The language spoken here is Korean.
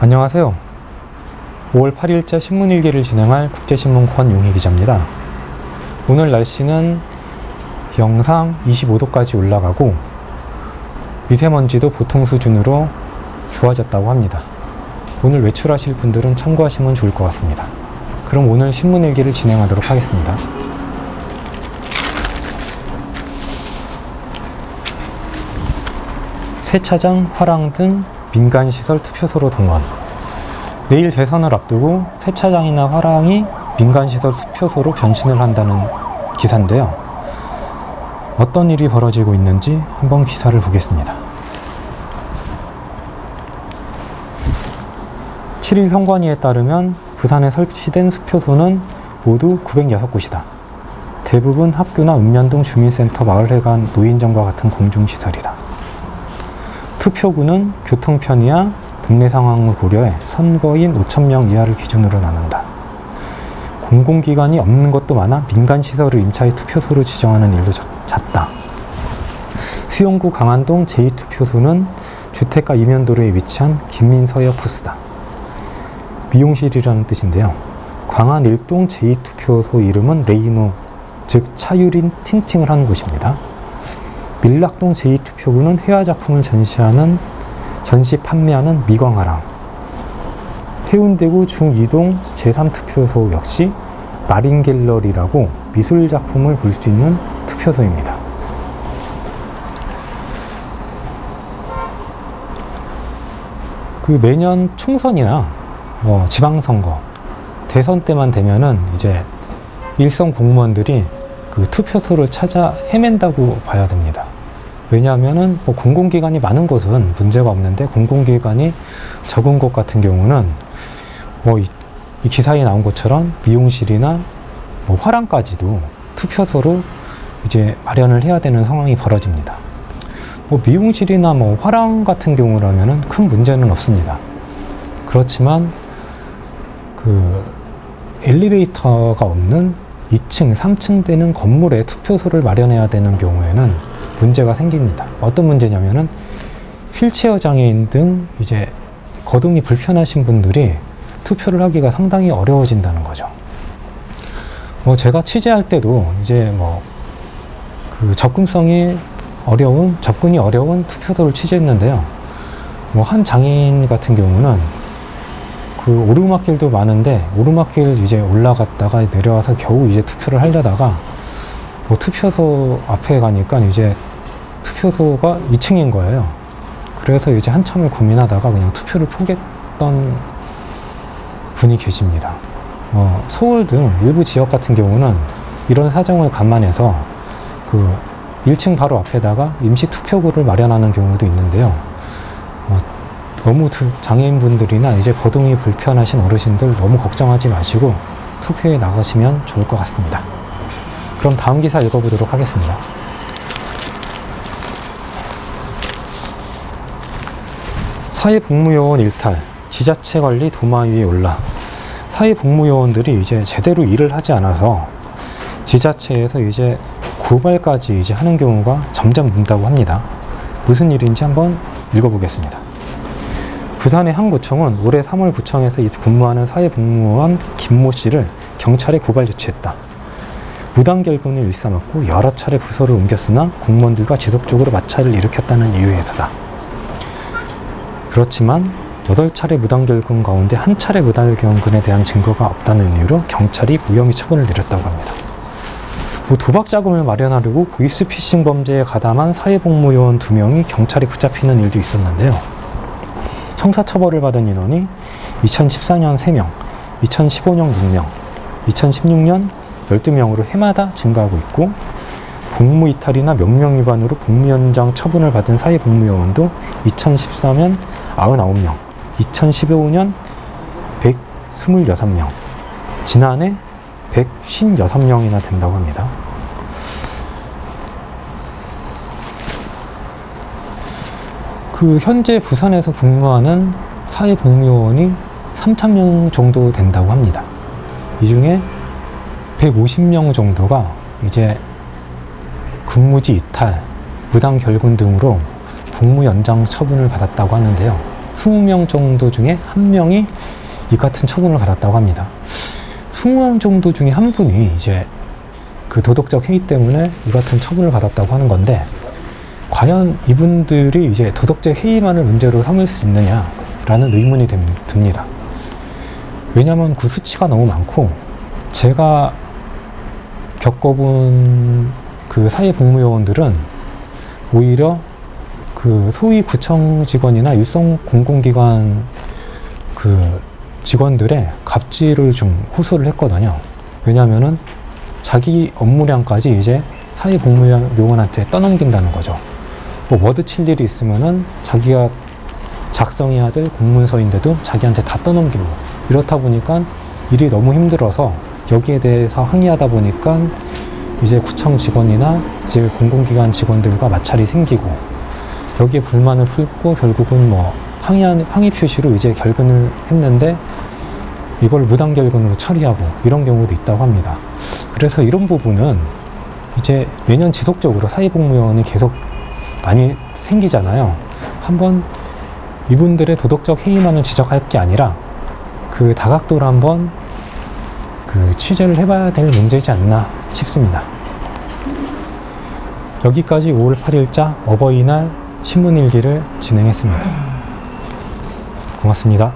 안녕하세요. 5월 8일자 신문일기를 진행할 국제신문 권용희 기자입니다. 오늘 날씨는 영상 25도까지 올라가고 미세먼지도 보통 수준으로 좋아졌다고 합니다. 오늘 외출하실 분들은 참고하시면 좋을 것 같습니다. 그럼 오늘 신문일기를 진행하도록 하겠습니다. 세차장, 화랑 등 민간시설 투표소로 동원. 내일 대선을 앞두고 세차장이나 화랑이 민간시설 투표소로 변신을 한다는 기사인데요. 어떤 일이 벌어지고 있는지 한번 기사를 보겠습니다. 7일 선관위에 따르면 부산에 설치된 투표소는 모두 906곳이다. 대부분 학교나 읍면동 주민센터, 마을회관, 노인정과 같은 공중시설이다. 투표구는 교통 편의와 동네 상황을 고려해 선거인 5,000명 이하를 기준으로 나눈다. 공공기관이 없는 것도 많아 민간시설을 임차해 투표소로 지정하는 일도 잦다. 수영구 강안동 제2투표소는 주택가 이면도로에 위치한 김민서역 부스다. 미용실이라는 뜻인데요. 광안 1동 제2투표소 이름은 레이노, 즉 차유린 틴팅을 하는 곳입니다. 밀락동 제2투표구는 회화작품을 전시 판매하는 미광화랑. 해운대구 중2동 제3투표소 역시 마린갤러리라고 미술작품을 볼 수 있는 투표소입니다. 매년 총선이나 지방선거, 대선 때만 되면은 이제 일선 공무원들이 투표소를 찾아 헤맨다고 봐야 됩니다. 왜냐하면은 공공기관이 많은 곳은 문제가 없는데 공공기관이 적은 곳 같은 경우는 이 기사에 나온 것처럼 미용실이나 화랑까지도 투표소로 이제 마련을 해야 되는 상황이 벌어집니다. 미용실이나 화랑 같은 경우라면은 큰 문제는 없습니다. 그렇지만 엘리베이터가 없는 2층, 3층 되는 건물에 투표소를 마련해야 되는 경우에는 문제가 생깁니다. 어떤 문제냐면은 휠체어 장애인 등 이제 거동이 불편하신 분들이 투표를 하기가 상당히 어려워진다는 거죠. 제가 취재할 때도 이제 접근이 어려운 투표소를 취재했는데요. 한 장애인 같은 경우는 오르막길도 많은데 오르막길 이제 올라갔다가 내려와서 겨우 이제 투표를 하려다가 투표소 앞에 가니까 이제 투표소가 2층인 거예요. 그래서 이제 한참을 고민하다가 그냥 투표를 포기했던 분이 계십니다. 서울 등 일부 지역 같은 경우는 이런 사정을 감안해서 1층 바로 앞에다가 임시 투표구를 마련하는 경우도 있는데요. 너무 장애인분들이나 이제 거동이 불편하신 어르신들 너무 걱정하지 마시고 투표에 나가시면 좋을 것 같습니다. 그럼 다음 기사 읽어보도록 하겠습니다. 사회복무요원 일탈, 지자체 관리 도마 위에 올라. 사회복무요원들이 이제 제대로 일을 하지 않아서 지자체에서 이제 고발까지 이제 하는 경우가 점점 는다고 합니다. 무슨 일인지 한번 읽어보겠습니다. 부산의 한 구청은 올해 3월 구청에서 근무하는 사회복무원 김모 씨를 경찰에 고발 조치했다. 무단결근을 일삼았고 여러 차례 부서를 옮겼으나 공무원들과 지속적으로 마찰을 일으켰다는 이유에서다. 그렇지만 8차례 무단결근 가운데 1차례 무단결근에 대한 증거가 없다는 이유로 경찰이 무혐의 처분을 내렸다고 합니다. 도박 자금을 마련하려고 보이스피싱 범죄에 가담한 사회복무요원 2명이 경찰에 붙잡히는 일도 있었는데요. 형사처벌을 받은 인원이 2014년 3명, 2015년 6명, 2016년 12명으로 해마다 증가하고 있고, 복무이탈이나 명령 위반으로 복무연장 처분을 받은 사회복무요원도 2014년 99명, 2015년 126명, 지난해 156명이나 된다고 합니다. 현재 부산에서 근무하는 사회복무요원이 3,000명 정도 된다고 합니다. 이 중에 150명 정도가 이제 근무지 이탈, 무단 결근 등으로 복무 연장 처분을 받았다고 하는데요. 20명 정도 중에 한 명이 이 같은 처분을 받았다고 합니다. 20명 정도 중에 한 분이 이제 그 도덕적 해이 때문에 이 같은 처분을 받았다고 하는 건데, 과연 이분들이 이제 도덕적 해이만을 문제로 삼을 수 있느냐라는 의문이 듭니다. 왜냐하면 그 수치가 너무 많고, 제가 겪어본 그 사회복무요원들은 오히려 그 소위 구청 직원이나 일선 공공기관 그 직원들의 갑질을 좀 호소를 했거든요. 왜냐하면은 자기 업무량까지 이제 사회복무요원한테 떠넘긴다는 거죠. 뭐 워드 칠 일이 있으면은 자기가 작성해야 될 공문서인데도 자기한테 다 떠넘기고, 이렇다 보니까 일이 너무 힘들어서 여기에 대해서 항의하다 보니까 이제 구청 직원이나 이제 공공기관 직원들과 마찰이 생기고, 여기에 불만을 풀고 결국은 뭐 항의 표시로 이제 결근을 했는데 이걸 무단결근으로 처리하고 이런 경우도 있다고 합니다. 그래서 이런 부분은 이제 매년 지속적으로 사회복무요원이 계속 많이 생기잖아요. 한번 이분들의 도덕적 해이만을 지적할 게 아니라 그 다각도로 한번 그 취재를 해봐야 될 문제이지 않나 싶습니다. 여기까지 5월 8일자 어버이날 신문일기를 진행했습니다. 고맙습니다.